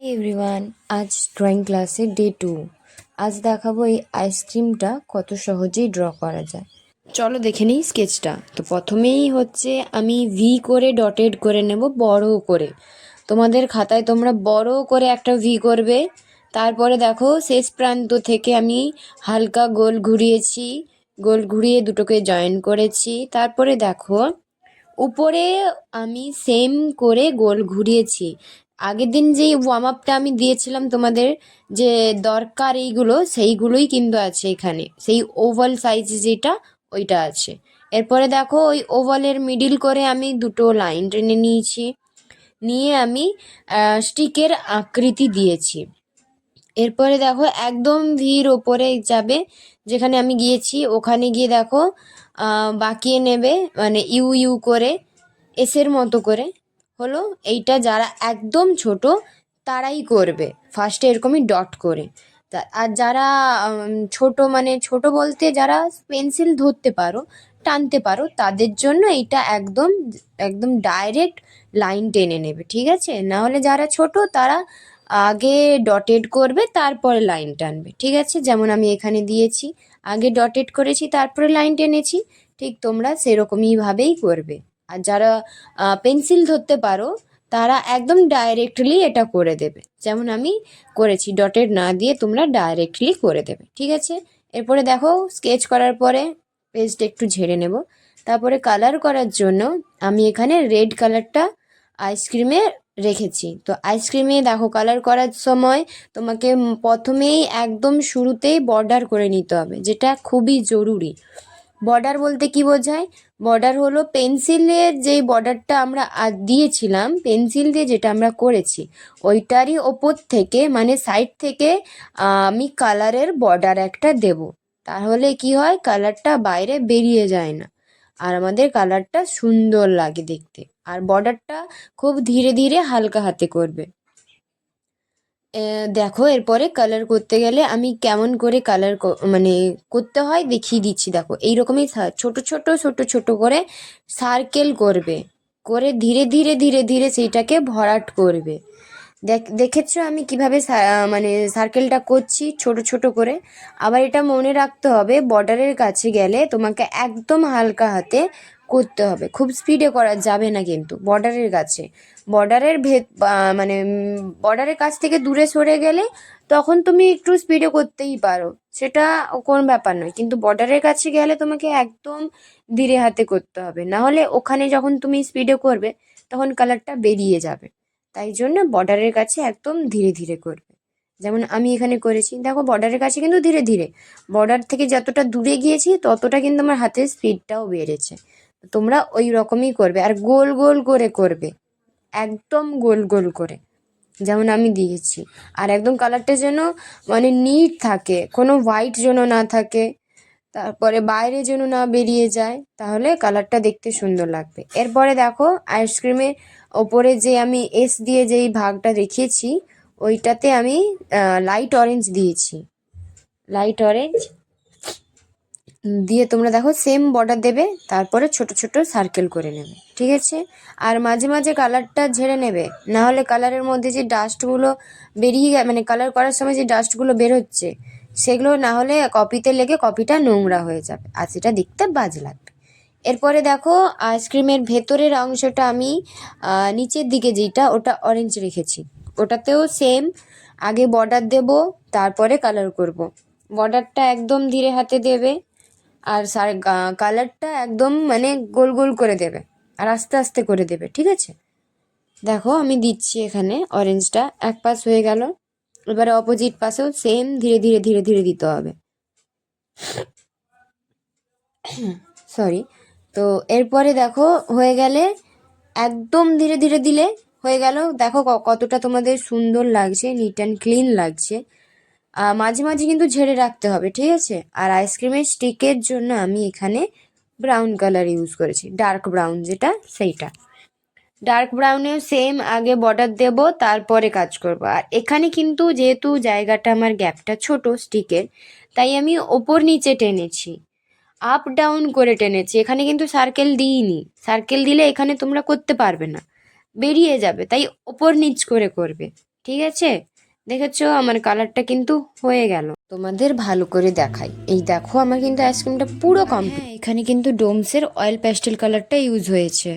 Everyone, আজ drawing ক্লাসের day 2। আজ দেখাবো এই আইসক্রিমটা কত সহজেই ড্র করা যায়। চলো দেখে নিই স্কেচটা। তো প্রথমেই হচ্ছে আমি ভি করে ডটেড করে নেব বড় করে। তোমাদের খাতায় তোমরা বড় করে একটা ভি করবে। তারপরে দেখো শেষ প্রান্ত থেকে আমি হালকা গোল ঘুরিয়েছি, গোল ঘুরিয়ে দুটোকে জয়েন করেছি। তারপরে দেখো উপরে আমি সেম করে গোল ঘুরিয়েছি। আগের দিন যেই ওয়ার্ম আপটা আমি দিয়েছিলাম তোমাদের, যে দরকার এইগুলো, সেইগুলোই কিন্তু আছে এখানে। সেই ওভাল সাইজ যেটা, ওইটা আছে। এরপরে দেখো ওই ওভালের মিডিল করে আমি দুটো লাইন টেনে নিয়েছি, নিয়ে আমি স্টিকের আকৃতি দিয়েছি। এরপরে দেখো একদম ভির ওপরে যাবে, যেখানে আমি গিয়েছি ওখানে গিয়ে দেখো বাঁকিয়ে নেবে, মানে ইউ ইউ করে এসের মতো করে। হলো এইটা যারা একদম ছোট তারাই করবে ফার্স্টে এরকমই ডট করে। আর যারা ছোট, মানে ছোট বলতে যারা পেন্সিল ধরতে পারো, টানতে পারো, তাদের জন্য এইটা একদম একদম ডাইরেক্ট লাইন টেনে নেবে, ঠিক আছে? নাহলে যারা ছোট তারা আগে ডটেড করবে তারপরে লাইন টানবে, ঠিক আছে? যেমন আমি এখানে দিয়েছি, আগে ডটেড করেছি তারপরে লাইন টেনেছি। ঠিক তোমরা সেরকমই ভাবেই করবে। আর যারা পেন্সিল ধরতে পারো তারা একদম ডাইরেক্টলি এটা করে দেবে, যেমন আমি করেছি। ডটেড না দিয়ে তোমরা ডাইরেক্টলি করে দেবে, ঠিক আছে? এরপরে দেখো স্কেচ করার পরে পেজটা একটু ঝেড়ে নেব। তারপরে কালার করার জন্য আমি এখানে রেড কালারটা আইসক্রিমে রেখেছি। তো আইসক্রিমে দেখো কালার করার সময় তোমাকে প্রথমেই একদম শুরুতেই বর্ডার করে নিতে হবে, যেটা খুবই জরুরি। বর্ডার বলতে কি বোঝায়? বর্ডার হলো পেন্সিলের যেই বর্ডারটা আমরা দিয়েছিলাম, পেন্সিল দিয়ে যেটা আমরা করেছি, ওইটারই ওপর থেকে, মানে সাইড থেকে আমি কালারের বর্ডার একটা দেব। তাহলে কি হয়, কালারটা বাইরে বেরিয়ে যায় না, আর আমাদের কালারটা সুন্দর লাগে দেখতে। আর বর্ডারটা খুব ধীরে ধীরে হালকা হাতে করবে। দেখো এরপরে কালার করতে গেলে আমি কেমন করে কালার মানে করতে হয় দেখিয়ে দিচ্ছি। দেখো এইরকমই ছোট ছোট ছোট ছোট করে সার্কেল করবে, করে ধীরে ধীরে ধীরে ধীরে সেইটাকে ভরাট করবে। দেখেছো আমি কিভাবে মানে সার্কেলটা করছি ছোট ছোট করে। আবার এটা মনে রাখতে হবে, বর্ডারের কাছে গেলে তোমাকে একদম হালকা হাতে করতে হবে, খুব স্পিডে করা যাবে না কিন্তু। বর্ডারের কাছে, বর্ডারের মানে বর্ডারের কাছ থেকে দূরে সরে গেলে তখন তুমি একটু স্পিডে করতেই পারো, সেটা কোনো ব্যাপার নয়। কিন্তু বর্ডারের কাছে গেলে তোমাকে একদম ধীরে হাতে করতে হবে, না হলে ওখানে যখন তুমি স্পিডে করবে তখন কালারটা বেরিয়ে যাবে। তাই জন্য বর্ডারের কাছে একদম ধীরে ধীরে করবে, যেমন আমি এখানে করেছি। দেখো বর্ডারের কাছে কিন্তু ধীরে ধীরে, বর্ডার থেকে যতটা দূরে গিয়েছি ততটা কিন্তু আমার হাতের স্পিডটাও বেড়েছে। তোমরা ওই রকমই করবে, আর গোল গোল করে করবে, একদম গোল গোল করে, যেমন আমি দিয়েছি। আর একদম কালারটা যেন মানে নিট থাকে, কোনো হোয়াইট যেন না থাকে, তারপরে বাইরে যেন না বেরিয়ে যায়, তাহলে কালারটা দেখতে সুন্দর লাগবে। এরপরে দেখো আইসক্রিমের ওপরে যে আমি এস দিয়ে যেই ভাগটা দেখিয়েছি, ওইটাতে আমি লাইট অরেঞ্জ দিয়েছি। লাইট অরেঞ্জ দিয়ে তোমরা দেখো সেম বর্ডার দেবে, তারপরে ছোট ছোট সার্কেল করে নেবে, ঠিক আছে? আর মাঝে মাঝে কালারটা ঝেড়ে নেবে, না হলে কালারের মধ্যে যে ডাস্টগুলো বেরিয়ে মানে কালার করার সময় যে ডাস্টগুলো বের হচ্ছে, সেগুলো না হলে কপিতে লেগে কপিটা নোংরা হয়ে যাবে, আর সেটা দেখতে বাজে লাগবে। এরপরে দেখো আইসক্রিমের ভেতরের অংশটা আমি নিচের দিকে যেটা, ওটা অরেঞ্জ রেখেছি। ওটাতেও সেম, আগে বর্ডার দেব তারপরে কালার করব। বর্ডারটা একদম ধীরে হাতে দেবে, আর কালারটা একদম মানে গোল গোল করে দেবে, আর আস্তে আস্তে করে দেবে, ঠিক আছে? দেখো আমি দিচ্ছি এখানে অরেঞ্জটা, এক পাশ হয়ে গেল। এবারে অপোজিট পাশেও সেম ধীরে ধীরে ধীরে ধীরে দিতে হবে। সরি। তো এরপরে দেখো হয়ে গেলে একদম ধীরে ধীরে দিলে হয়ে গেল। দেখো কতটা তোমাদের সুন্দর লাগছে, নিট অ্যান্ড ক্লিন লাগছে। মাঝে মাঝে কিন্তু ঝেড়ে রাখতে হবে, ঠিক আছে? আর আইসক্রিমের স্টিকের জন্য আমি এখানে ব্রাউন কালার ইউজ করেছি, ডার্ক ব্রাউন যেটা, সেইটা। ডার্ক ব্রাউনেও সেম আগে বর্ডার দেব তারপরে কাজ করব। আর এখানে কিন্তু যেহেতু জায়গাটা আমার গ্যাপটা ছোট স্টিকের, তাই আমি ওপর নিচে টেনেছি, আপ ডাউন করে টেনেছি। এখানে কিন্তু সার্কেল দিইনি, সার্কেল দিলে এখানে তোমরা করতে পারবে না, বেরিয়ে যাবে, তাই ওপর নিচ করে করবে, ঠিক আছে, দেখেছো আমার কালারটা কিন্তু হয়ে গেল। তোমাদের ভালো করে দেখাই, এই দেখো আমার কিন্তু আইসক্রিমটা পুরো কমপ্লিট। এখানে কিন্তু ডোমসের অয়েল প্যাস্টেল কালারটা ইউজ হয়েছে।